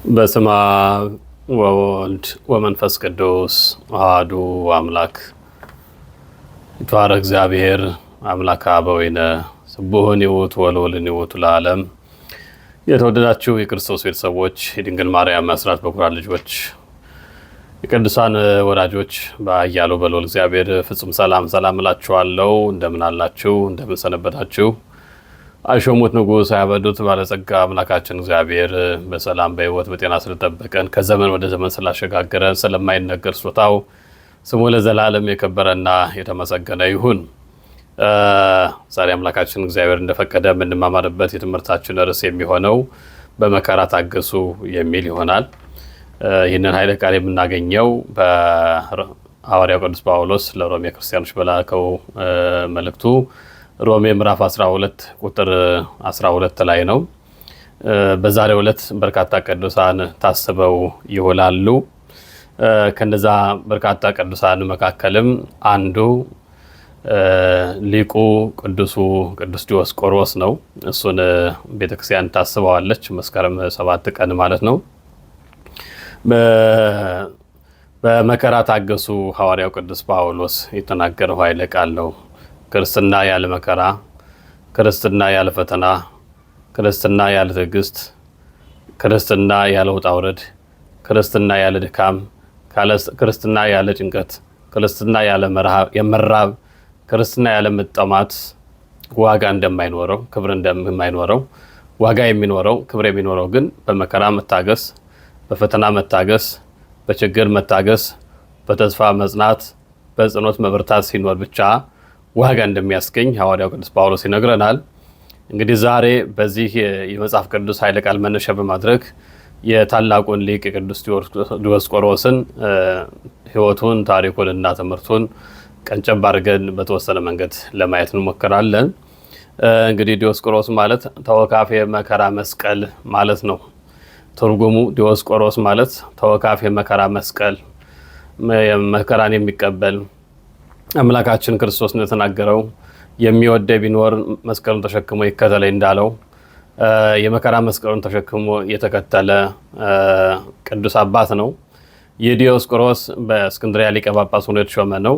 በስመ አብ ወወልድ ወመንፈስ ቅዱስ አሐዱ አምላክ። ይትባረክ እግዚአብሔር አምላከ አበዊነ ስቡሕን ይውት ወልዑልን ይውት ለዓለም። የተወደዳችሁ የክርስቶስ ቤተሰቦች፣ የድንግል ማርያም አስራት በኩራት ልጆች፣ የቅዱሳን ወዳጆች በኃያሉ በልዑል እግዚአብሔር ፍጹም ሰላም እላችኋለሁ። እንደምን አላችሁ? እንደምን ሰነበታችሁ? አይሾሙት ንጉሥ አያበዱት ባለጸጋ አምላካችን እግዚአብሔር በሰላም በሕይወት በጤና ስለጠበቀን ከዘመን ወደ ዘመን ስላሸጋገረን ስለማይነገር ስጦታው ስሙ ለዘላለም የከበረና የተመሰገነ ይሁን። ዛሬ አምላካችን እግዚአብሔር እንደፈቀደ የምንማማርበት የትምህርታችን ርዕስ የሚሆነው በመከራ ታገሱ የሚል ይሆናል። ይህንን ኃይለ ቃል የምናገኘው በሐዋርያው ቅዱስ ጳውሎስ ለሮሜ ክርስቲያኖች በላከው መልእክቱ ሮሜ ምዕራፍ 12 ቁጥር 12 ላይ ነው። በዛሬው ዕለት በርካታ ቅዱሳን ታስበው ይውላሉ። ከነዛ በርካታ ቅዱሳን መካከልም አንዱ ሊቁ ቅዱስ ዲዮስቆሮስ ነው። እሱን ቤተክርስቲያን ታስበዋለች መስከረም 7 ቀን ማለት ነው። በመከራ ታገሱ ሐዋርያው ቅዱስ ጳውሎስ የተናገረው ኃይለ ቃል ነው። ክርስትና ያለ መከራ፣ ክርስትና ያለ ፈተና፣ ክርስትና ያለ ትዕግስት፣ ክርስትና ያለ ውጣ ውረድ፣ ክርስትና ያለ ድካም፣ ክርስትና ያለ ጭንቀት፣ ክርስትና ያለ መራብ፣ ክርስትና ያለ መጠማት ዋጋ እንደማይኖረው፣ ክብር እንደማይኖረው፣ ዋጋ የሚኖረው ክብር የሚኖረው ግን በመከራ መታገስ፣ በፈተና መታገስ፣ በችግር መታገስ፣ በተስፋ መጽናት፣ በጽኖት መበርታት ሲኖር ብቻ ዋጋ እንደሚያስገኝ ሐዋርያው ቅዱስ ጳውሎስ ይነግረናል። እንግዲህ ዛሬ በዚህ የመጽሐፍ ቅዱስ ኃይለ ቃል መነሻ በማድረግ የታላቁን ሊቅ ቅዱስ ዲዮስቆሮስን ሕይወቱን፣ ታሪኩን እና ትምህርቱን ቀንጨብ አድርገን በተወሰነ መንገድ ለማየት እንሞክራለን። እንግዲህ ዲዮስቆሮስ ማለት ተወካፌ መከራ መስቀል ማለት ነው። ትርጉሙ ዲዮስቆሮስ ማለት ተወካፌ መከራ መስቀል፣ መከራን የሚቀበል አምላካችን ክርስቶስ እንደተናገረው የሚወደ ቢኖር መስቀሉን ተሸክሞ ይከተለኝ እንዳለው የመከራ መስቀሉን ተሸክሞ የተከተለ ቅዱስ አባት ነው። የዲዮስቆሮስ በእስክንድርያ ሊቀ ጳጳስ ሆኖ የተሾመ ነው።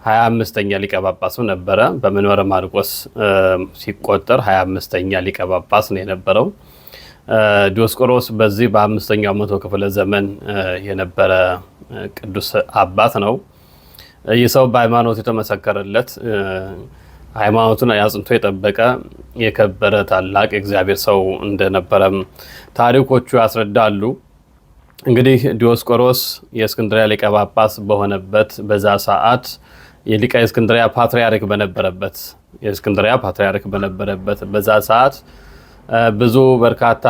25ኛ ሊቀ ጳጳሱ ነበረ። በመንበረ ማርቆስ ሲቆጠር 25ኛ ሊቀ ጳጳስ ነው የነበረው። ዲዮስቆሮስ በዚህ በ5ኛው መቶ ክፍለ ዘመን የነበረ ቅዱስ አባት ነው። ይህ ሰው በሃይማኖት የተመሰከረለት ሃይማኖቱን አጽንቶ የጠበቀ የከበረ ታላቅ የእግዚአብሔር ሰው እንደነበረም ታሪኮቹ ያስረዳሉ። እንግዲህ ዲዮስቆሮስ የእስክንድርያ ሊቀ ጳጳስ በሆነበት በዛ ሰዓት የሊቀ እስክንድርያ ፓትርያርክ በነበረበት በዛ ሰዓት ብዙ በርካታ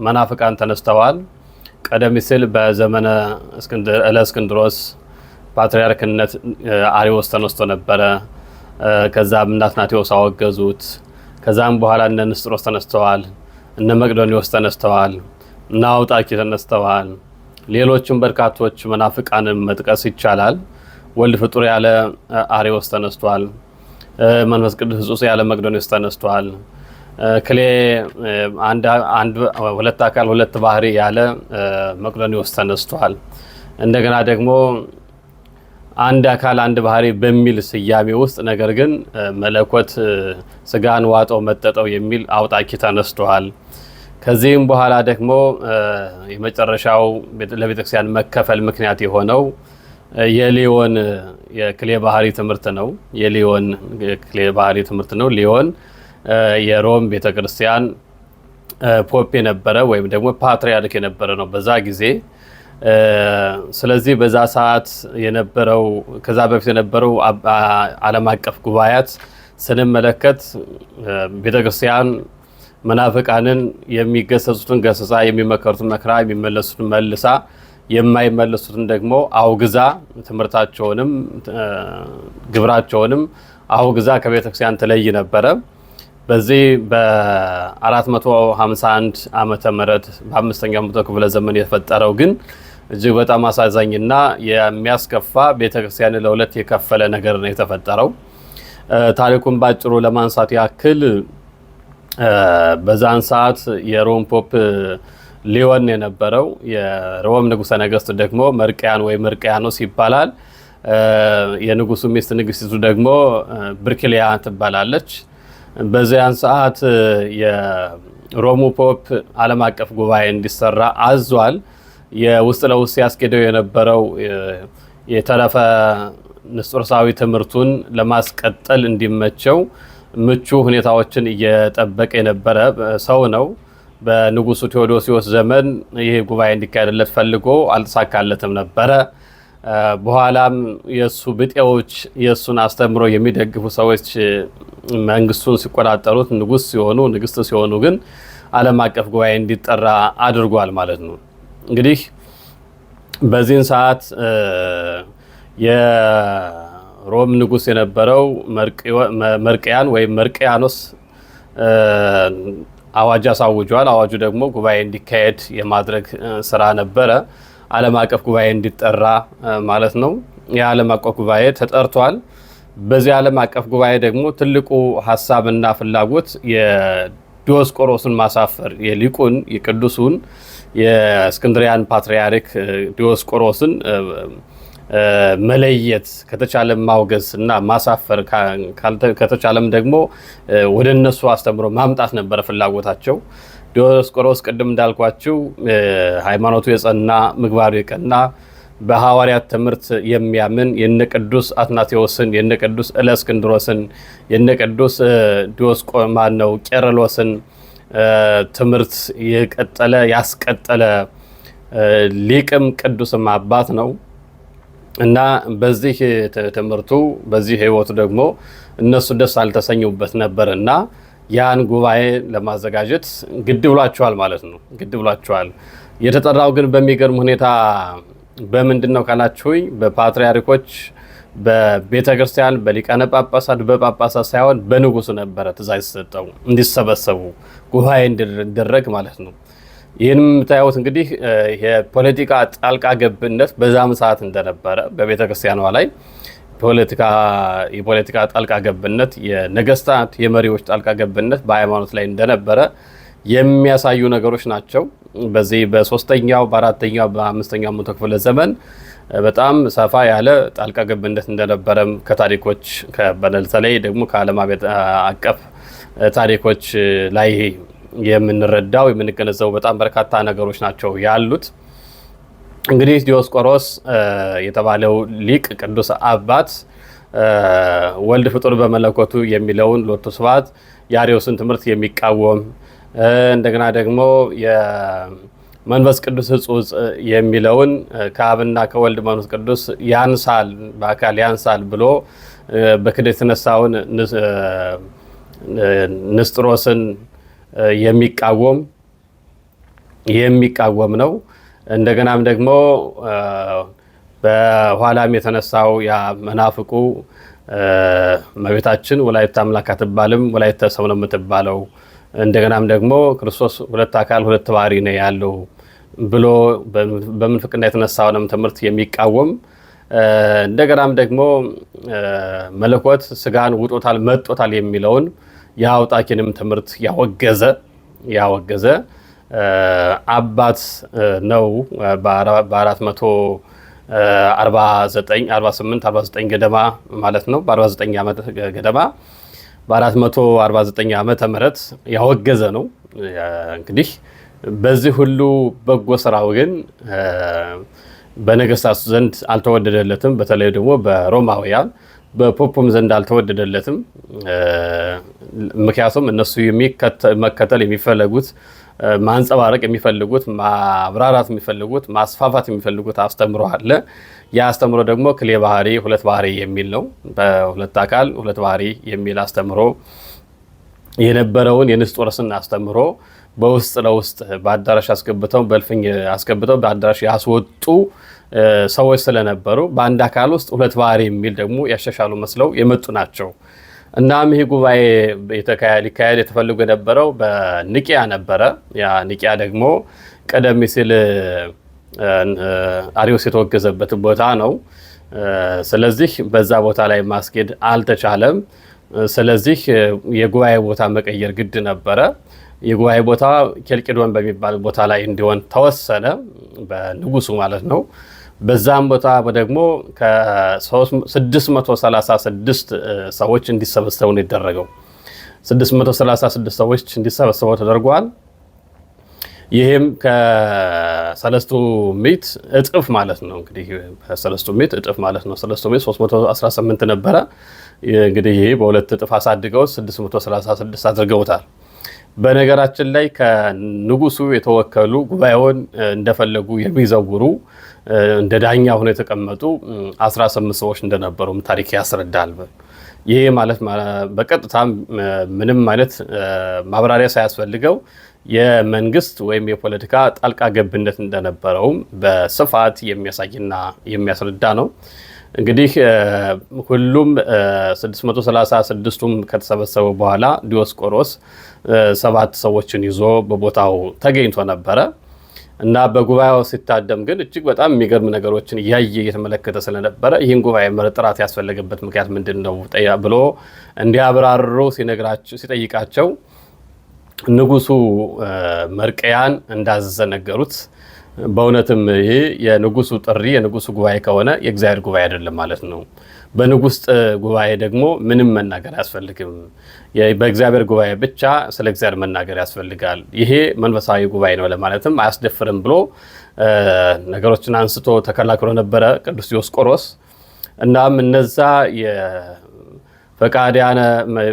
መናፍቃን ተነስተዋል። ቀደም ሲል በዘመነ እለእስክንድሮስ ፓትርያርክነት አሪዎስ ተነስቶ ነበረ። ከዛም እነ አትናቴዎስ አወገዙት። ከዛም በኋላ እነ ንስጥሮስ ተነስተዋል፣ እነ መቅዶኒዎስ ተነስተዋል፣ እነ አውጣኪ ተነስተዋል። ሌሎችም በርካቶች መናፍቃንን መጥቀስ ይቻላል። ወልድ ፍጡር ያለ አሪዎስ ተነስቷል። መንፈስ ቅዱስ ሕጹጽ ያለ መቅዶኒዎስ ተነስቷል። ክሌ ሁለት አካል ሁለት ባህሪ ያለ መቅዶኒዎስ ተነስቷል። እንደገና ደግሞ አንድ አካል አንድ ባህሪ በሚል ስያሜ ውስጥ ነገር ግን መለኮት ስጋን ዋጠው መጠጠው የሚል አውጣኪ ተነስተዋል። ከዚህም በኋላ ደግሞ የመጨረሻው ለቤተክርስቲያን መከፈል ምክንያት የሆነው የሊዮን የክሌ ባህሪ ትምህርት ነው። የሊዮን የክሌ ባህሪ ትምህርት ነው። ሊዮን የሮም ቤተክርስቲያን ፖፕ የነበረ ወይም ደግሞ ፓትርያርክ የነበረ ነው በዛ ጊዜ። ስለዚህ በዛ ሰዓት የነበረው ከዛ በፊት የነበረው ዓለም አቀፍ ጉባኤያት ስንመለከት ቤተክርስቲያን መናፍቃንን የሚገሰጹትን ገሰጻ፣ የሚመከሩትን መክራ፣ የሚመለሱትን መልሳ፣ የማይመለሱትን ደግሞ አውግዛ፣ ትምህርታቸውንም ግብራቸውንም አውግዛ ከቤተክርስቲያን ትለይ ነበረ። በዚህ በ451 ዓመተ ምህረት በ5ኛው መቶ ክፍለ ዘመን የተፈጠረው ግን እጅግ በጣም አሳዛኝና የሚያስከፋ ቤተክርስቲያን ለሁለት የከፈለ ነገር ነው የተፈጠረው። ታሪኩን ባጭሩ ለማንሳት ያክል በዛን ሰዓት የሮም ፖፕ ሊዮን የነበረው። የሮም ንጉሠ ነገሥት ደግሞ መርቅያን ወይ መርቅያኖስ ይባላል። የንጉሱ ሚስት ንግስቲቱ ደግሞ ብርክሊያ ትባላለች። በዚያን ሰዓት የሮሙ ፖፕ ዓለም አቀፍ ጉባኤ እንዲሰራ አዟል። የውስጥ ለውስጥ ያስኬደው የነበረው የተረፈ ንስጥሮሳዊ ትምህርቱን ለማስቀጠል እንዲመቸው ምቹ ሁኔታዎችን እየጠበቀ የነበረ ሰው ነው። በንጉሱ ቴዎዶሲዎስ ዘመን ይህ ጉባኤ እንዲካሄድለት ፈልጎ አልተሳካለትም ነበረ። በኋላም የእሱ ብጤዎች የእሱን አስተምሮ የሚደግፉ ሰዎች መንግስቱን ሲቆጣጠሩት ንጉስ ሲሆኑ ንግስት ሲሆኑ ግን ዓለም አቀፍ ጉባኤ እንዲጠራ አድርጓል ማለት ነው። እንግዲህ በዚህን ሰዓት የሮም ንጉስ የነበረው መርቅያን ወይም መርቅያኖስ አዋጅ አሳውጇል። አዋጁ ደግሞ ጉባኤ እንዲካሄድ የማድረግ ስራ ነበረ። ዓለም አቀፍ ጉባኤ እንዲጠራ ማለት ነው። የዓለም አቀፍ ጉባኤ ተጠርቷል። በዚህ ዓለም አቀፍ ጉባኤ ደግሞ ትልቁ ሀሳብና ፍላጎት የዲዮስቆሮስን ማሳፈር፣ የሊቁን የቅዱሱን የእስክንድሪያን ፓትርያርክ ዲዮስቆሮስን መለየት፣ ከተቻለም ማውገዝ እና ማሳፈር፣ ከተቻለም ደግሞ ወደ እነሱ አስተምሮ ማምጣት ነበረ ፍላጎታቸው። ዲዮስቆሮስ ቅድም እንዳልኳችሁ ሃይማኖቱ የጸና ምግባሩ የቀና በሐዋርያት ትምህርት የሚያምን የነ ቅዱስ አትናቴዎስን የነ ቅዱስ እለእስክንድሮስን የነ ቅዱስ ቄርሎስን ትምህርት የቀጠለ ያስቀጠለ ሊቅም ቅዱስም አባት ነው እና በዚህ ትምህርቱ በዚህ ህይወቱ ደግሞ እነሱ ደስ አልተሰኙበት ነበርና ያን ጉባኤ ለማዘጋጀት ግድ ብሏቸዋል ማለት ነው። ግድ ብሏቸዋል። የተጠራው ግን በሚገርም ሁኔታ በምንድነው ካላችሁኝ በፓትርያርኮች በቤተ ክርስቲያን በሊቃነ ጳጳሳት በጳጳሳት ሳይሆን በንጉሱ ነበረ ትእዛዝ የተሰጠው እንዲሰበሰቡ ጉባኤ እንዲደረግ ማለት ነው። ይህን የምታዩት እንግዲህ የፖለቲካ ጣልቃ ገብነት በዛም ሰዓት እንደነበረ በቤተ ክርስቲያኗ ላይ የፖለቲካ ጣልቃ ገብነት የነገስታት የመሪዎች ጣልቃ ገብነት በሃይማኖት ላይ እንደነበረ የሚያሳዩ ነገሮች ናቸው። በዚህ በ3ኛው በ4ኛው በ5ኛው መቶ ክፍለ ዘመን በጣም ሰፋ ያለ ጣልቃ ገብነት እንደነበረም ከታሪኮች በተለይ ደግሞ ከዓለም አቀፍ ታሪኮች ላይ የምንረዳው የምንገነዘበው በጣም በርካታ ነገሮች ናቸው ያሉት። እንግዲህ ዲዮስቆሮስ የተባለው ሊቅ ቅዱስ አባት ወልድ ፍጡር በመለኮቱ የሚለውን ሎቱ ስብሐት የአርዮስን ትምህርት የሚቃወም እንደገና ደግሞ የመንፈስ ቅዱስ ሕጹጽ የሚለውን ከአብና ከወልድ መንፈስ ቅዱስ ያንሳል በአካል ያንሳል ብሎ በክህደት የተነሳውን ንስጥሮስን የሚቃወም ነው። እንደገናም ደግሞ በኋላም የተነሳው ያ መናፍቁ እመቤታችን ወላዲተ አምላክ አትባልም ወላዲተ ሰው ነው የምትባለው፣ እንደገናም ደግሞ ክርስቶስ ሁለት አካል ሁለት ባህሪ ነው ያለው ብሎ በምንፍቅና የተነሳውንም ትምህርት የሚቃወም እንደገናም ደግሞ መለኮት ስጋን ውጦታል መጦታል የሚለውን የአውጣኪንም ትምህርት ያወገዘ አባት ነው። በ448 ገደማ ማለት ነው። በ49 ዓመት ገደማ በ449 ዓመተ ምህረት ያወገዘ ነው። እንግዲህ በዚህ ሁሉ በጎ ስራው ግን በነገስታቱ ዘንድ አልተወደደለትም። በተለይ ደግሞ በሮማውያን በፖፑም ዘንድ አልተወደደለትም። ምክንያቱም እነሱ መከተል የሚፈለጉት ማንጸባረቅ የሚፈልጉት ማብራራት የሚፈልጉት ማስፋፋት የሚፈልጉት አስተምሮ አለ። ያ አስተምሮ ደግሞ ክሌ ባህሪ ሁለት ባህሪ የሚል ነው። በሁለት አካል ሁለት ባህሪ የሚል አስተምሮ የነበረውን የንስጥሮስን አስተምሮ በውስጥ ለውስጥ በአዳራሽ አስገብተው በእልፍኝ አስገብተው በአዳራሽ ያስወጡ ሰዎች ስለነበሩ በአንድ አካል ውስጥ ሁለት ባህሪ የሚል ደግሞ ያሻሻሉ መስለው የመጡ ናቸው። እናም ይህ ጉባኤ ሊካሄድ የተፈልጎ የነበረው በኒቂያ ነበረ። ያ ኒቂያ ደግሞ ቀደም ሲል አርዮስ የተወገዘበት ቦታ ነው። ስለዚህ በዛ ቦታ ላይ ማስኬድ አልተቻለም። ስለዚህ የጉባኤ ቦታ መቀየር ግድ ነበረ። የጉባኤ ቦታ ኬልቄዶን በሚባል ቦታ ላይ እንዲሆን ተወሰነ፣ በንጉሱ ማለት ነው። በዛም ቦታ ደግሞ ከ636 ሰዎች እንዲሰበሰቡ ነው የተደረገው። 636 ሰዎች እንዲሰበሰበው ተደርጓል። ይህም ከሰለስቱ ምዕት እጥፍ ማለት ነው። እንግዲህ ከሰለስቱ ምዕት እጥፍ ማለት ነው። ሰለስቱ ምዕት 318 ነበረ። እንግዲህ ይሄ በሁለት እጥፍ አሳድገው 636 አድርገውታል። በነገራችን ላይ ከንጉሱ የተወከሉ ጉባኤውን እንደፈለጉ የሚዘውሩ እንደ ዳኛ ሆነው የተቀመጡ 18 ሰዎች እንደነበሩም ታሪክ ያስረዳል። ይሄ ማለት በቀጥታ ምንም አይነት ማብራሪያ ሳያስፈልገው የመንግስት ወይም የፖለቲካ ጣልቃ ገብነት እንደነበረውም በስፋት የሚያሳይና የሚያስረዳ ነው። እንግዲህ ሁሉም 636ቱም ከተሰበሰቡ በኋላ ዲዮስቆሮስ 7 ሰዎችን ይዞ በቦታው ተገኝቶ ነበረ እና በጉባኤው ሲታደም ግን እጅግ በጣም የሚገርም ነገሮችን እያየ እየተመለከተ ስለነበረ ይህን ጉባኤ መጥራት ያስፈለገበት ምክንያት ምንድን ነው ብሎ እንዲያብራሩ ሲጠይቃቸው ንጉሱ መርቀያን እንዳዘዘ ነገሩት። በእውነትም ይሄ የንጉሱ ጥሪ የንጉሱ ጉባኤ ከሆነ የእግዚአብሔር ጉባኤ አይደለም ማለት ነው። በንጉስ ጉባኤ ደግሞ ምንም መናገር አያስፈልግም። በእግዚአብሔር ጉባኤ ብቻ ስለ እግዚአብሔር መናገር ያስፈልጋል። ይሄ መንፈሳዊ ጉባኤ ነው ለማለትም አያስደፍርም ብሎ ነገሮችን አንስቶ ተከላክሎ ነበረ ቅዱስ ዲዮስቆሮስ። እናም እነዛ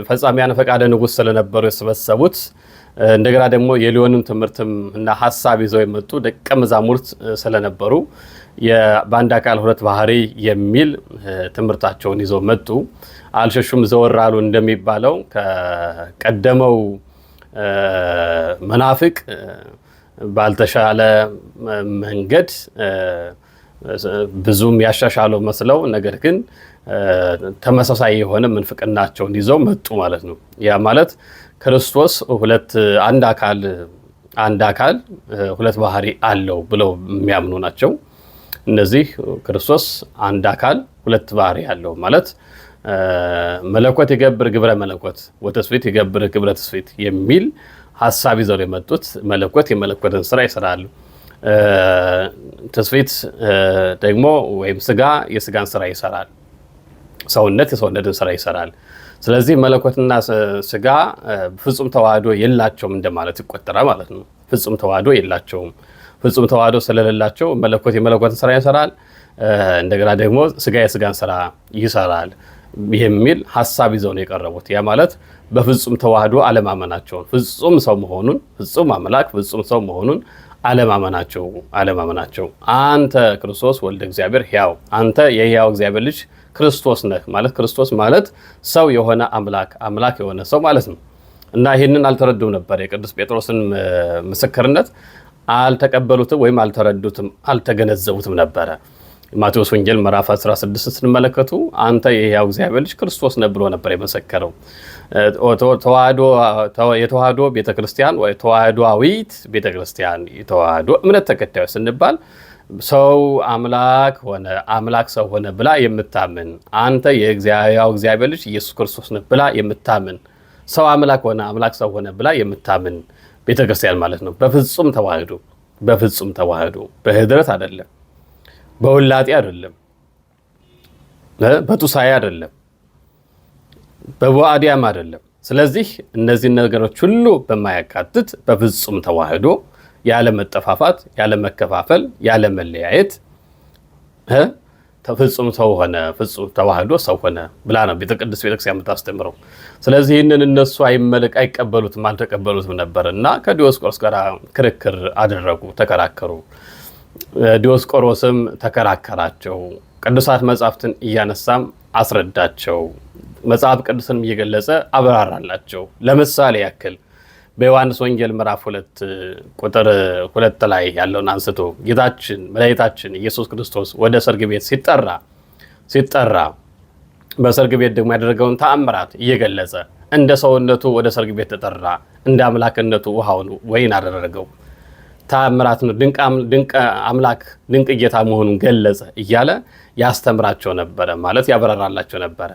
ፈጻሚያነ ፈቃደ ንጉስ ስለነበሩ የሰበሰቡት እንደገና ደግሞ የሊዮንን ትምህርትም እና ሐሳብ ይዘው የመጡ ደቀ መዛሙርት ስለነበሩ በአንድ አካል ሁለት ባህሪ የሚል ትምህርታቸውን ይዘው መጡ። አልሸሹም ዘወር አሉ እንደሚባለው ከቀደመው መናፍቅ ባልተሻለ መንገድ ብዙም ያሻሻለው መስለው ነገር ግን ተመሳሳይ የሆነ ምንፍቅናቸውን ይዘው መጡ ማለት ነው። ያ ማለት ክርስቶስ አንድ አካል ሁለት ባህሪ አለው ብለው የሚያምኑ ናቸው። እነዚህ ክርስቶስ አንድ አካል ሁለት ባህሪ አለው ማለት መለኮት ይገብር ግብረ መለኮት ወተስፊት ይገብር ግብረ ተስፊት የሚል ሐሳብ ይዘው የመጡት መለኮት የመለኮትን ስራ ይሰራል፣ ተስፊት ደግሞ ወይም ስጋ የስጋን ስራ ይሰራል፣ ሰውነት የሰውነትን ስራ ይሰራል። ስለዚህ መለኮትና ስጋ ፍጹም ተዋህዶ የላቸውም እንደማለት ይቆጠራል ማለት ነው። ፍጹም ተዋህዶ የላቸውም። ፍጹም ተዋህዶ ስለሌላቸው መለኮት የመለኮትን ስራ ይሰራል፣ እንደገና ደግሞ ስጋ የስጋን ስራ ይሰራል የሚል ሐሳብ ይዘው ነው የቀረቡት። ያ ማለት በፍጹም ተዋህዶ አለማመናቸውን፣ ፍጹም ሰው መሆኑን፣ ፍጹም አምላክ ፍጹም ሰው መሆኑን አለማመናቸው። አንተ ክርስቶስ ወልደ እግዚአብሔር ሕያው፣ አንተ የሕያው እግዚአብሔር ልጅ ክርስቶስ ነህ ማለት ክርስቶስ ማለት ሰው የሆነ አምላክ የሆነ ሰው ማለት ነው። እና ይህንን አልተረዱም ነበር። የቅዱስ ጴጥሮስን ምስክርነት አልተቀበሉትም ወይም አልተረዱትም፣ አልተገነዘቡትም ነበረ። ማቴዎስ ወንጌል ምዕራፍ 16 ስንመለከቱ አንተ የሕያው እግዚአብሔር ልጅ ክርስቶስ ነህ ብሎ ነበር የመሰከረው። የተዋህዶ ቤተክርስቲያን ወይ ተዋህዶዊት ቤተክርስቲያን የተዋህዶ እምነት ተከታዮች ስንባል ሰው አምላክ ሆነ አምላክ ሰው ሆነ ብላ የምታምን አንተ የሕያው እግዚአብሔር ልጅ ኢየሱስ ክርስቶስ ነህ ብላ የምታምን ሰው አምላክ ሆነ አምላክ ሰው ሆነ ብላ የምታምን ቤተክርስቲያን ማለት ነው። በፍጹም ተዋህዶ በህድረት አይደለም፣ በውላጤ አይደለም፣ በቱሳኤ አይደለም፣ በቡአዲያም አይደለም። ስለዚህ እነዚህ ነገሮች ሁሉ በማያካትት በፍጹም ተዋህዶ ያለ መጠፋፋት፣ ያለ መከፋፈል፣ ያለ መለያየት ፍጹም ሰው ሆነ፣ ፍጹም ተዋህዶ ሰው ሆነ ብላ ነው ቅድስት ቤተክርስቲያን የምታስተምረው። ስለዚህ ይህንን እነሱ አይቀበሉትም፣ አልተቀበሉትም ነበር እና ከዲዮስቆሮስ ጋር ክርክር አደረጉ፣ ተከራከሩ። ዲዮስቆሮስም ተከራከራቸው፣ ቅዱሳት መጻሕፍትን እያነሳም አስረዳቸው፣ መጽሐፍ ቅዱስንም እየገለጸ አብራራላቸው። ለምሳሌ ያክል በዮሐንስ ወንጌል ምዕራፍ 2 ቁጥር 2 ላይ ያለውን አንስቶ ጌታችን መድኃኒታችን ኢየሱስ ክርስቶስ ወደ ሰርግ ቤት ሲጠራ በሰርግ ቤት ደግሞ ያደረገውን ተአምራት እየገለጸ እንደ ሰውነቱ ወደ ሰርግ ቤት ተጠራ፣ እንደ አምላክነቱ ውሃውን ወይን አደረገው። ተአምራት ነው፣ ድንቅ አምላክ ድንቅ ጌታ መሆኑን ገለጸ እያለ ያስተምራቸው ነበረ፣ ማለት ያብራራላቸው ነበረ።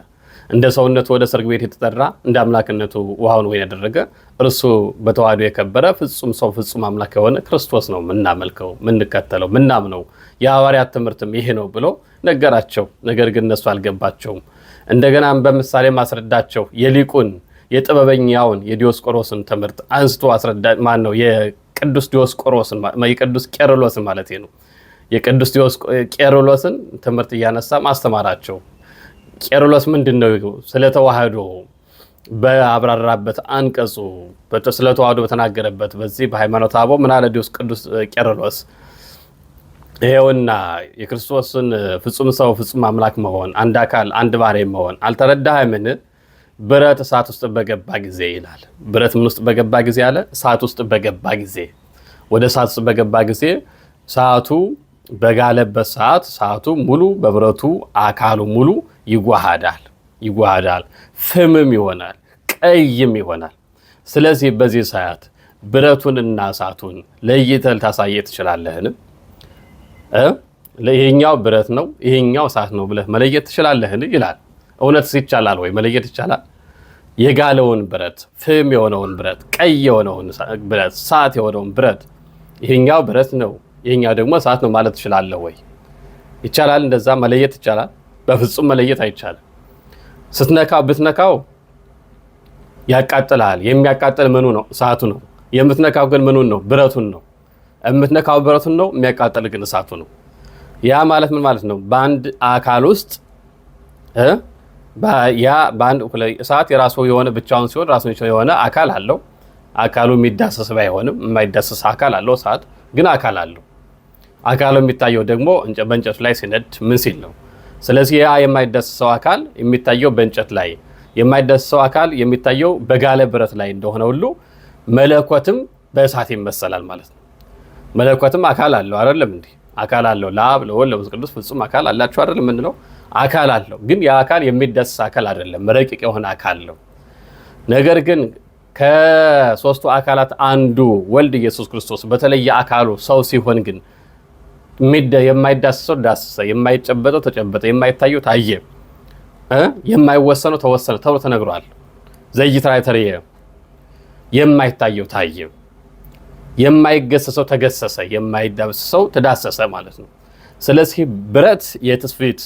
እንደ ሰውነቱ ወደ ሰርግ ቤት የተጠራ እንደ አምላክነቱ ውሃውን ወይን ያደረገ እርሱ በተዋህዶ የከበረ ፍጹም ሰው ፍጹም አምላክ የሆነ ክርስቶስ ነው የምናመልከው፣ የምንከተለው፣ ምናምነው። የሐዋርያት ትምህርትም ይሄ ነው ብሎ ነገራቸው። ነገር ግን እነሱ አልገባቸውም። እንደገና በምሳሌ ማስረዳቸው የሊቁን የጥበበኛውን የዲዮስቆሮስን ትምህርት አንስቶ አስረዳ። ማን ነው? የቅዱስ ዲዮስቆሮስን የቅዱስ ቄርሎስን ማለት ነው። የቅዱስ ቄርሎስን ትምህርት እያነሳ ማስተማራቸው። ቄርሎስ ምንድን ነው? ስለ ተዋህዶ በአብራራበት አንቀጹ ስለ ተዋህዶ በተናገረበት በዚህ በሃይማኖተ አበው ምን አለ ቅዱስ ቄርሎስ? ይሄውና የክርስቶስን ፍጹም ሰው ፍጹም አምላክ መሆን፣ አንድ አካል አንድ ባህሪ መሆን አልተረዳህምን? ብረት እሳት ውስጥ በገባ ጊዜ ይላል። ብረት ምን ውስጥ በገባ ጊዜ አለ? እሳት ውስጥ በገባ ጊዜ። ወደ እሳት ውስጥ በገባ ጊዜ እሳቱ በጋለበት ሰዓት እሳቱ ሙሉ በብረቱ አካሉ ሙሉ ይዋሃዳል፣ ፍምም ይሆናል፣ ቀይም ይሆናል። ስለዚህ በዚህ ሰዓት ብረቱንና እሳቱን ለይተህ ልታሳየህ ትችላለህን? ይሄኛው ብረት ነው ይሄኛው እሳት ነው ብለህ መለየት ትችላለህን? ይላል። እውነትስ ይቻላል ወይ? መለየት ይቻላል? የጋለውን ብረት፣ ፍም የሆነውን ብረት፣ ቀይ የሆነውን ብረት፣ እሳት የሆነውን ብረት ይሄኛው ብረት ነው ይሄኛው ደግሞ እሳት ነው ማለት ትችላለህ ወይ? ይቻላል? እንደዛ መለየት ይቻላል? በፍጹም መለየት አይቻልም። ብትነካው ያቃጥላል። የሚያቃጥል ምኑ ነው? እሳቱ ነው። የምትነካው ግን ምኑን ነው? ብረቱን ነው። የምትነካው ብረቱን ነው፣ የሚያቃጥል ግን እሳቱ ነው። ያ ማለት ምን ማለት ነው? በአንድ አካል ውስጥ በአንድ እሳት የራሱ የሆነ ብቻውን ሲሆን ራሱን የሆነ አካል አለው። አካሉ የሚዳሰስ ባይሆንም የማይዳሰስ አካል አለው። እሳት ግን አካል አለው። አካሉ የሚታየው ደግሞ በእንጨቱ ላይ ሲነድ ምን ሲል ነው። ስለዚህ ያ የማይዳሰሰው አካል የሚታየው በእንጨት ላይ፣ የማይዳሰሰው አካል የሚታየው በጋለ ብረት ላይ እንደሆነ ሁሉ መለኮትም በእሳት ይመሰላል ማለት ነው። መለኮትም አካል አለው አይደለም እንዴ? አካል አለው። ለአብ ለወልድ ለመንፈስ ቅዱስ ፍጹም አካል አላቸው አይደል የምንለው? አካል አለው። ግን ያ አካል የሚዳሰስ አካል አይደለም፣ ረቂቅ የሆነ አካል ነው። ነገር ግን ከሶስቱ አካላት አንዱ ወልድ ኢየሱስ ክርስቶስ በተለየ አካሉ ሰው ሲሆን ግን የማይዳሰሰው ዳሰሰ፣ የማይጨበጠው ተጨበጠ፣ የማይታየው ታየ፣ የማይወሰነው ተወሰነ ተብሎ ተነግሯል። ዘይትራይተርየ የማይታየው ታየ፣ የማይገሰሰው ተገሰሰ፣ የማይዳሰሰው ተዳሰሰ ማለት ነው። ስለዚህ ብረት የትስፊት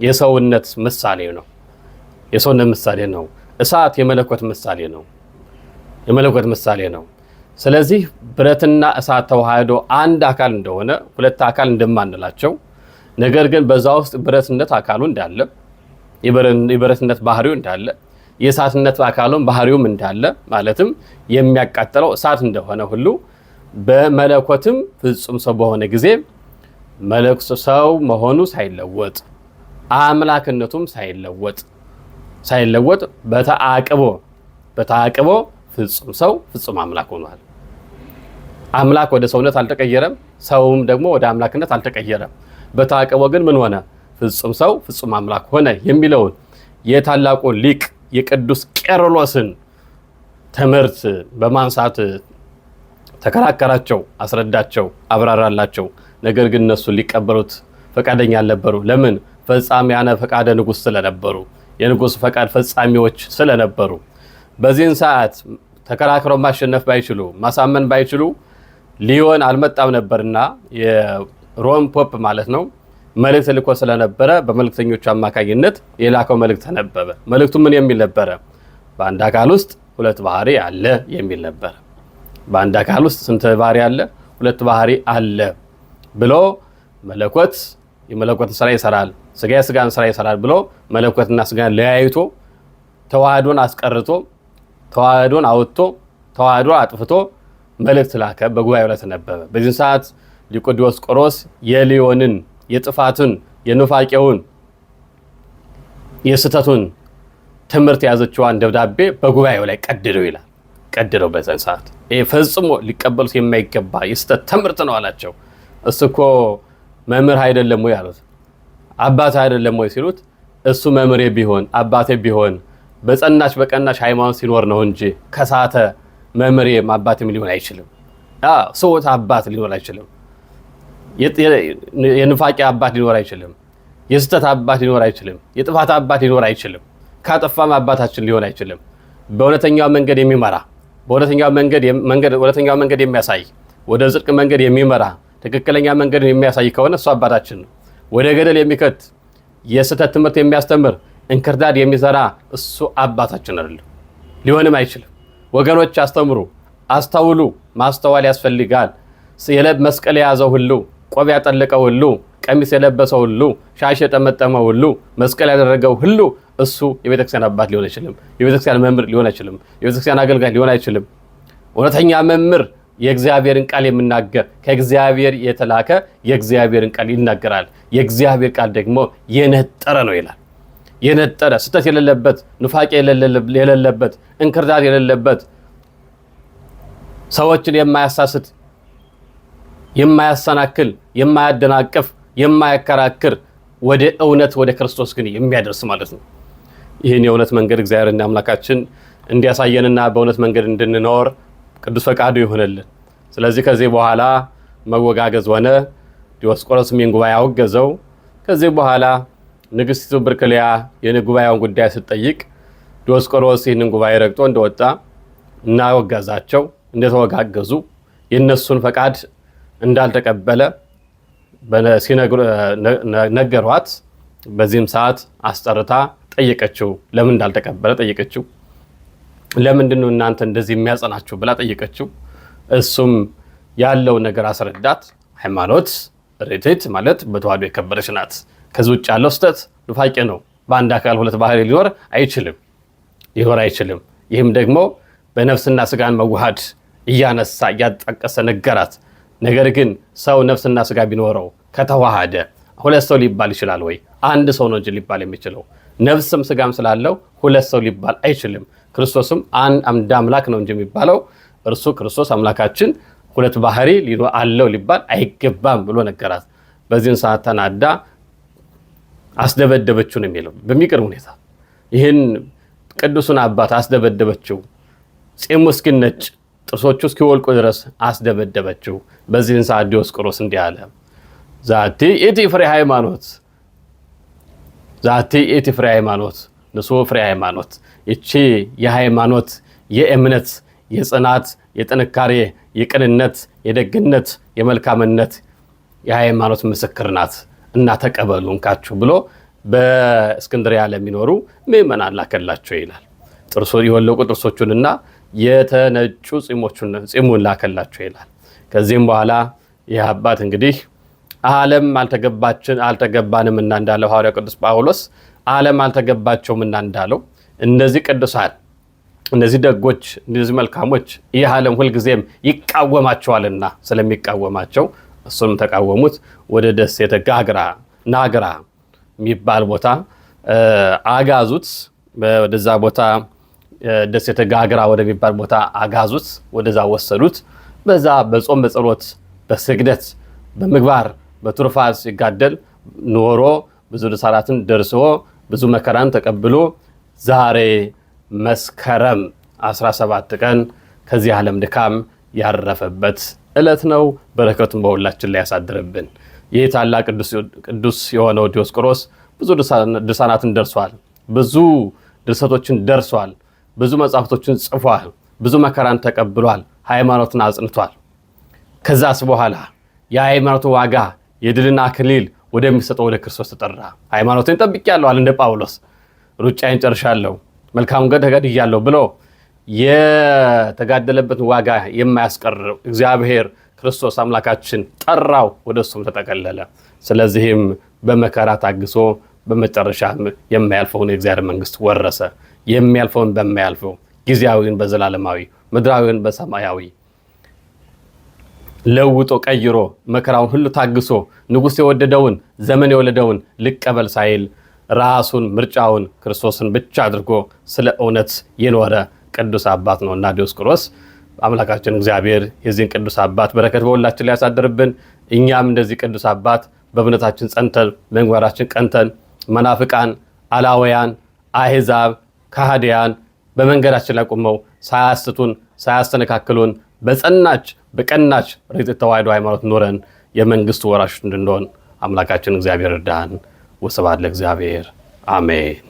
የሰውነት ምሳሌ ነው። የሰውነት ምሳሌ ነው። እሳት የመለኮት ምሳሌ ነው። የመለኮት ምሳሌ ነው። ስለዚህ ብረትና እሳት ተዋህዶ አንድ አካል እንደሆነ ሁለት አካል እንደማንላቸው፣ ነገር ግን በዛ ውስጥ ብረትነት አካሉ እንዳለ፣ የብረትነት ባህሪው እንዳለ፣ የእሳትነት አካሉን ባህሪውም እንዳለ ማለትም የሚያቃጥለው እሳት እንደሆነ ሁሉ በመለኮትም ፍጹም ሰው በሆነ ጊዜ ሰው መሆኑ ሳይለወጥ አምላክነቱም ሳይለወጥ በተአቅቦ ፍጹም ሰው ፍጹም አምላክ ሆኗል። አምላክ ወደ ሰውነት አልተቀየረም፣ ሰውም ደግሞ ወደ አምላክነት አልተቀየረም። በተአቅቦ ግን ምን ሆነ? ፍጹም ሰው ፍጹም አምላክ ሆነ የሚለውን የታላቁ ሊቅ የቅዱስ ቄርሎስን ትምህርት በማንሳት ተከራከራቸው፣ አስረዳቸው፣ አብራራላቸው። ነገር ግን እነሱ ሊቀበሉት ፈቃደኛ አልነበሩ። ለምን? ፈጻሚያነ ፈቃደ ንጉሥ ስለነበሩ፣ የንጉሥ ፈቃድ ፈጻሚዎች ስለነበሩ። በዚህን ሰዓት ተከራክረው ማሸነፍ ባይችሉ፣ ማሳመን ባይችሉ ሊዮን አልመጣም ነበርና የሮም ፖፕ ማለት ነው መልእክት ልኮ ስለነበረ በመልእክተኞቹ አማካኝነት የላከው መልእክት ተነበበ። መልእክቱ ምን የሚል ነበረ? በአንድ አካል ውስጥ ሁለት ባህሪ አለ የሚል ነበረ። በአንድ አካል ውስጥ ስንት ባህሪ አለ? ሁለት ባህሪ አለ ብሎ መለኮት የመለኮትን ስራ ይሰራል፣ ስጋ የስጋን ስራ ይሰራል ብሎ መለኮትና ስጋን ለያይቶ ተዋህዶን አስቀርቶ ተዋህዶን አውጥቶ ተዋህዶ አጥፍቶ መልእክት ላከ። በጉባኤው ላይ ተነበበ። በዚህ ሰዓት ሊቁ ዲዮስቆሮስ የሊዮንን የጥፋትን የኑፋቄውን የስተቱን ትምህርት ያዘችዋን ደብዳቤ በጉባኤው ላይ ቀድደው ይላል። ቀድደው በዛን ሰዓት ይሄ ፈጽሞ ሊቀበሉት የማይገባ የስተት ትምህርት ነው አላቸው። እሱ እኮ መምህር አይደለም ወይ አሉት። አባት አይደለም ወይ ሲሉት እሱ መምህሬ ቢሆን አባቴ ቢሆን በጸናች በቀናች ሃይማኖት ሲኖር ነው እንጂ ከሳተ መምህሬም አባቴም ሊሆን አይችልም። ሰውት አባት ሊኖር አይችልም። የንፋቂ አባት ሊኖር አይችልም። የስተት አባት ሊኖር አይችልም። የጥፋት አባት ሊኖር አይችልም። ካጠፋም አባታችን ሊሆን አይችልም። በእውነተኛው መንገድ የሚመራ በእውነተኛው መንገድ የሚያሳይ ወደ ጽድቅ መንገድ የሚመራ ትክክለኛ መንገድ የሚያሳይ ከሆነ እሱ አባታችን ነው። ወደ ገደል የሚከት የስህተት ትምህርት የሚያስተምር እንክርዳድ የሚዘራ እሱ አባታችን አይደለም፣ ሊሆንም አይችልም። ወገኖች አስተምሩ፣ አስተውሉ። ማስተዋል ያስፈልጋል። መስቀል የያዘው ሁሉ፣ ቆብ ያጠለቀው ሁሉ፣ ቀሚስ የለበሰው ሁሉ፣ ሻሽ የጠመጠመው ሁሉ፣ መስቀል ያደረገው ሁሉ እሱ የቤተክርስቲያን አባት ሊሆን አይችልም። የቤተክርስቲያን መምህር ሊሆን አይችልም። የቤተክርስቲያን አገልጋይ ሊሆን አይችልም። እውነተኛ መምህር የእግዚአብሔርን ቃል የሚናገር ከእግዚአብሔር የተላከ የእግዚአብሔርን ቃል ይናገራል። የእግዚአብሔር ቃል ደግሞ የነጠረ ነው ይላል። የነጠረ ስህተት የሌለበት፣ ኑፋቄ የሌለበት፣ እንክርዳድ የሌለበት፣ ሰዎችን የማያሳስት፣ የማያሰናክል፣ የማያደናቅፍ፣ የማያከራክር ወደ እውነት ወደ ክርስቶስ ግን የሚያደርስ ማለት ነው። ይህን የእውነት መንገድ እግዚአብሔርና አምላካችን እንዲያሳየንና በእውነት መንገድ እንድንኖር ቅዱስ ፈቃዱ ይሆንልን። ስለዚህ ከዚህ በኋላ መወጋገዝ ሆነ። ዲዮስቆሮስም ይህን ጉባኤ አወገዘው። ከዚህ በኋላ ንግሥቲቱ ብርክልያ የጉባኤውን ጉዳይ ስትጠይቅ ዲዮስቆሮስ ይህንን ጉባኤ ረግጦ እንደወጣ እናወገዛቸው እንደተወጋገዙ የእነሱን ፈቃድ እንዳልተቀበለ ነገሯት። በዚህም ሰዓት አስጠርታ ጠየቀችው። ለምን እንዳልተቀበለ ጠየቀችው። ለምንድን ነው እናንተ እንደዚህ የሚያጸናችሁ ብላ ጠየቀችው። እሱም ያለው ነገር አስረዳት። ሃይማኖት ርትዕት ማለት በተዋህዶ የከበረች ናት። ከዚህ ውጭ ያለው ስህተት ኑፋቄ ነው። በአንድ አካል ሁለት ባህሪ ሊኖር አይችልም። ይህም ደግሞ በነፍስና ስጋን መዋሃድ እያነሳ እያጠቀሰ ነገራት። ነገር ግን ሰው ነፍስና ስጋ ቢኖረው ከተዋሃደ ሁለት ሰው ሊባል ይችላል ወይ? አንድ ሰው ነው እንጂ ሊባል የሚችለው። ነፍስም ስጋም ስላለው ሁለት ሰው ሊባል አይችልም። ክርስቶስም አንድ አምላክ ነው እንጂ የሚባለው እርሱ ክርስቶስ አምላካችን ሁለት ባህሪ አለው ሊባል አይገባም ብሎ ነገራት። በዚህን ሰዓት ተናዳ አስደበደበችው ነው የሚለው በሚገርም ሁኔታ። ይህን ቅዱሱን አባት አስደበደበችው። ጺሙ እስኪነጭ ጥርሶቹ እስኪወልቁ ድረስ አስደበደበችው። በዚህን ሰዓት ዲዮስቆሮስ እንዲህ አለ። ዛቲ ኢቲ ፍሬ ሃይማኖት ንጹሕ ፍሬ ሃይማኖት። ይቺ የሃይማኖት የእምነት የጽናት የጥንካሬ የቅንነት የደግነት የመልካምነት የሃይማኖት ምስክር ናት እና ተቀበሉ እንካችሁ ብሎ በእስክንድርያ ለሚኖሩ ምዕመናን ላከላቸው ይላል። የወለቁ ጥርሶቹንና የተነጩ ጺሙን ላከላቸው ይላል። ከዚህም በኋላ ይህ አባት እንግዲህ ዓለም አልተገባንምና እንዳለው ሐዋርያው ቅዱስ ጳውሎስ ዓለም አልተገባቸውምና እንዳለው እነዚህ ቅዱሳን እነዚህ ደጎች እነዚህ መልካሞች ይህ ዓለም ሁልጊዜም ይቃወማቸዋልና ስለሚቃወማቸው እሱንም ተቃወሙት። ወደ ደሴተ ናግራ የሚባል ቦታ አጋዙት። ወደዛ ቦታ ደሴተ ጋግራ ወደሚባል ቦታ አጋዙት። ወደዛ ወሰዱት። በዛ በጾም በጸሎት በስግደት በምግባር በቱርፋት ሲጋደል ኖሮ ብዙ ድርሳናትን ደርሶ ብዙ መከራን ተቀብሎ ዛሬ መስከረም 17 ቀን ከዚህ ዓለም ድካም ያረፈበት ዕለት ነው። በረከቱን በሁላችን ላይ ያሳድርብን። ይህ ታላቅ ቅዱስ የሆነው ዲዮስቆሮስ ብዙ ድርሳናትን ደርሷል። ብዙ ድርሰቶችን ደርሷል። ብዙ መጽሐፍቶችን ጽፏል። ብዙ መከራን ተቀብሏል። ሃይማኖትን አጽንቷል። ከዛስ በኋላ የሃይማኖቱ ዋጋ የድልን አክሊል ወደሚሰጠው ወደ ክርስቶስ ተጠራ። ሃይማኖትን ጠብቄያለሁ አለ እንደ ጳውሎስ። ሩጫዬን ጨርሻለሁ፣ መልካሙን ተጋድያለሁ ብሎ የተጋደለበትን ዋጋ የማያስቀር እግዚአብሔር ክርስቶስ አምላካችን ጠራው፣ ወደ እሱም ተጠቀለለ። ስለዚህም በመከራ ታግሶ በመጨረሻ የማያልፈውን የእግዚአብሔር መንግስት ወረሰ። የሚያልፈውን በማያልፈው፣ ጊዜያዊን በዘላለማዊ፣ ምድራዊን በሰማያዊ ለውጦ ቀይሮ መከራውን ሁሉ ታግሶ ንጉሥ የወደደውን ዘመን የወለደውን ልቀበል ሳይል ራሱን ምርጫውን ክርስቶስን ብቻ አድርጎ ስለ እውነት የኖረ ቅዱስ አባት ነው እና ዲዮስቆሮስ። አምላካችን እግዚአብሔር የዚህን ቅዱስ አባት በረከት በሁላችን ላይ ያሳድርብን። እኛም እንደዚህ ቅዱስ አባት በእምነታችን ጸንተን በምግባራችን ቀንተን መናፍቃን፣ አላውያን፣ አሕዛብ፣ ከሃዲያን በመንገዳችን ላይ ቆመው ሳያስቱን ሳያስተነካክሉን በጸናች በቀናች ርትዕት ተዋሕዶ ሃይማኖት ኖረን የመንግስቱ ወራሾች እንድንሆን አምላካችን እግዚአብሔር እርዳን። ወስብሐት ለእግዚአብሔር አሜን።